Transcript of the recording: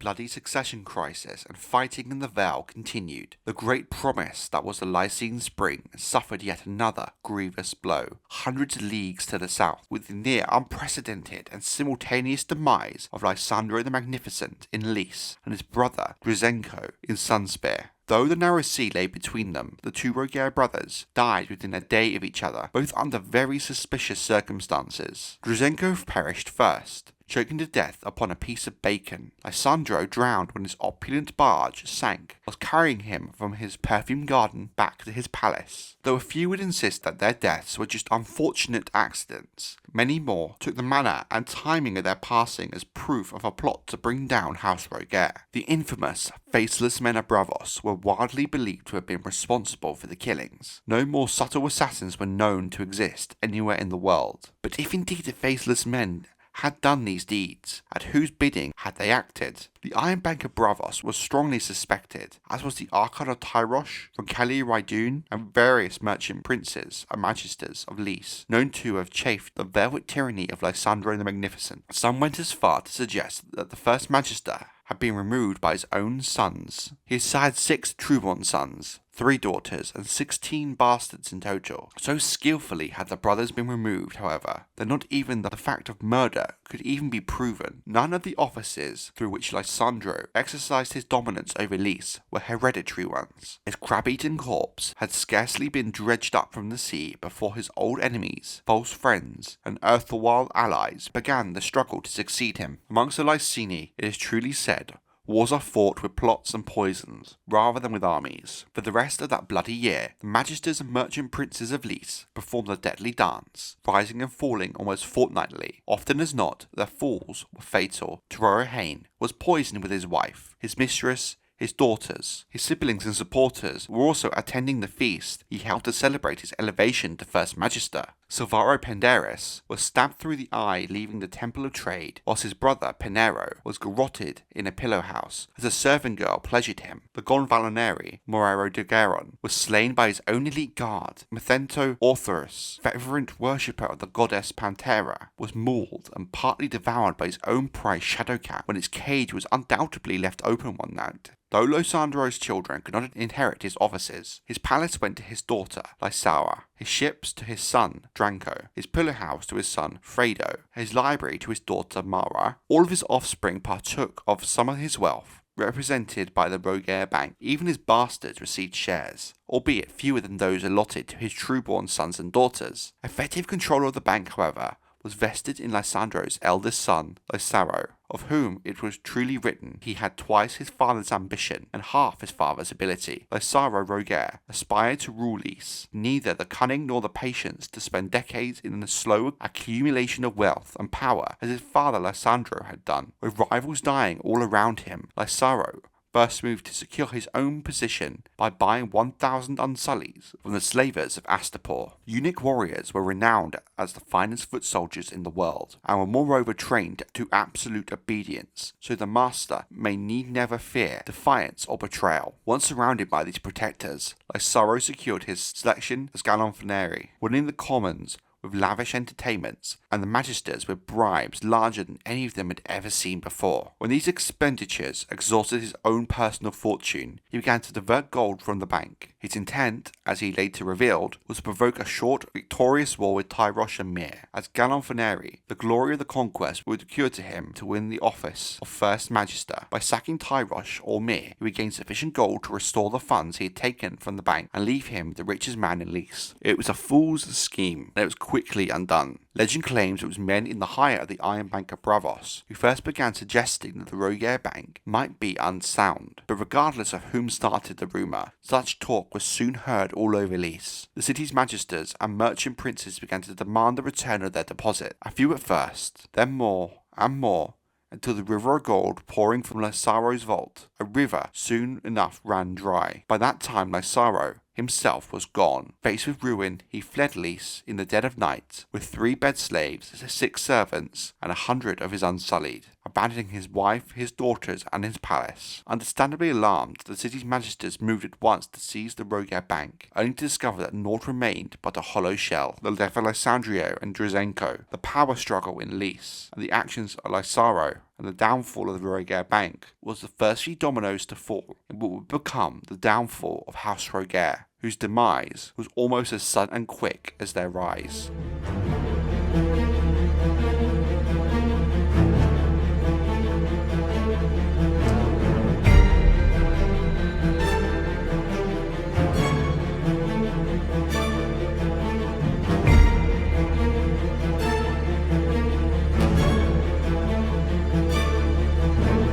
bloody succession crisis and fighting in the Vale continued, the great promise that was the Lycian Spring suffered yet another grievous blow. Hundreds of leagues to the south, with the near unprecedented and simultaneous demise of Lysandro the Magnificent in Lys and his brother Regency in Sunspear. Though the narrow sea lay between them, the two Rogare brothers died within a day of each other, both under very suspicious circumstances. Regency perished first, choking to death upon a piece of bacon. Lysandro drowned when his opulent barge sank, whilst carrying him from his perfumed garden back to his palace. Though a few would insist that their deaths were just unfortunate accidents, many more took the manner and timing of their passing as proof of a plot to bring down House Rogare. The infamous faceless men of Braavos were widely believed to have been responsible for the killings. No more subtle assassins were known to exist anywhere in the world. But if indeed the faceless men had done these deeds, at whose bidding had they acted? The Iron Bank of Braavos was strongly suspected, as was the Archon of Tyrosh, from Rydun, and various merchant princes and magisters of Lys, known to have chafed the velvet tyranny of Lysandro the Magnificent. Some went as far to suggest that the first magister had been removed by his own sons. He had 6 true-born sons, 3 daughters, and 16 bastards in total. So skillfully had the brothers been removed, however, that not even the fact of murder could even be proven. None of the offices through which Lysandro exercised his dominance over Lys were hereditary ones. His crab-eaten corpse had scarcely been dredged up from the sea before his old enemies, false friends, and erstwhile allies began the struggle to succeed him. Amongst the Lyceni, it is truly said, wars are fought with plots and poisons, rather than with armies. For the rest of that bloody year, the magisters and merchant princes of Lys performed a deadly dance, rising and falling almost fortnightly. Often as not, their falls were fatal. Hain was poisoned with his wife, his mistress, his daughters. His siblings and supporters were also attending the feast he held to celebrate his elevation to First Magister. Silvaro Penderis was stabbed through the eye leaving the Temple of Trade, whilst his brother Penero was garroted in a pillow house as a servant girl pleasured him. The Gonvaloneri, Morero de Garon, was slain by his own elite guard. Methento Orthurus, fervent worshipper of the goddess Pantera, was mauled and partly devoured by his own prize Shadowcat when its cage was undoubtedly left open one night. Though Lysandro's children could not inherit his offices, his palace went to his daughter, Lysaura, his ships to his son, Dranko, his pillar house to his son, Fredo, his library to his daughter, Mara. All of his offspring partook of some of his wealth, represented by the Rogare Bank. Even his bastards received shares, albeit fewer than those allotted to his true-born sons and daughters. Effective control of the bank, however, was vested in Lysandro's eldest son, Lysaro, of whom it was truly written he had twice his father's ambition and half his father's ability. Lysaro Rogare aspired to rule Lys, neither the cunning nor the patience to spend decades in the slow accumulation of wealth and power as his father Lysandro had done. With rivals dying all around him, Lysaro first moved to secure his own position by buying 1,000 Unsullies from the slavers of Astapor. Eunuch warriors were renowned as the finest foot soldiers in the world, and were moreover trained to absolute obedience, so the master may need never fear defiance or betrayal. Once surrounded by these protectors, Lysaro secured his selection as Galonfaneri, winning the commons with lavish entertainments, and the magisters with bribes larger than any of them had ever seen before. When these expenditures exhausted his own personal fortune, he began to divert gold from the bank. His intent, as he later revealed, was to provoke a short, victorious war with Tyrosh and Myr. As Galonfaneri, the glory of the conquest would occur to him to win the office of First Magister. By sacking Tyrosh or Myr, he would gain sufficient gold to restore the funds he had taken from the bank and leave him the richest man in Lys. It was a fool's scheme, and it was quickly undone. Legend claims it was men in the hire of the Iron Bank of Braavos who first began suggesting that the Rogare Bank might be unsound. But regardless of whom started the rumour, such talk was soon heard all over Lys. The city's magisters and merchant princes began to demand the return of their deposit. A few at first, then more and more, until the river of gold pouring from Lysaro's vault, a river soon enough ran dry. By that time Lysaro himself was gone. Faced with ruin, he fled Lys in the dead of night, with 3 bed slaves, 6 servants, and 100 of his Unsullied. abandoning his wife, his daughters, and his palace. Understandably alarmed, the city's magisters moved at once to seize the Rogare Bank, only to discover that naught remained but a hollow shell. The death of Lysandrio and Drazenko, the power struggle in Lys, and the actions of Lysaro, and the downfall of the Rogare Bank was the first few dominoes to fall in what would become the downfall of House Rogare, whose demise was almost as sudden and quick as their rise.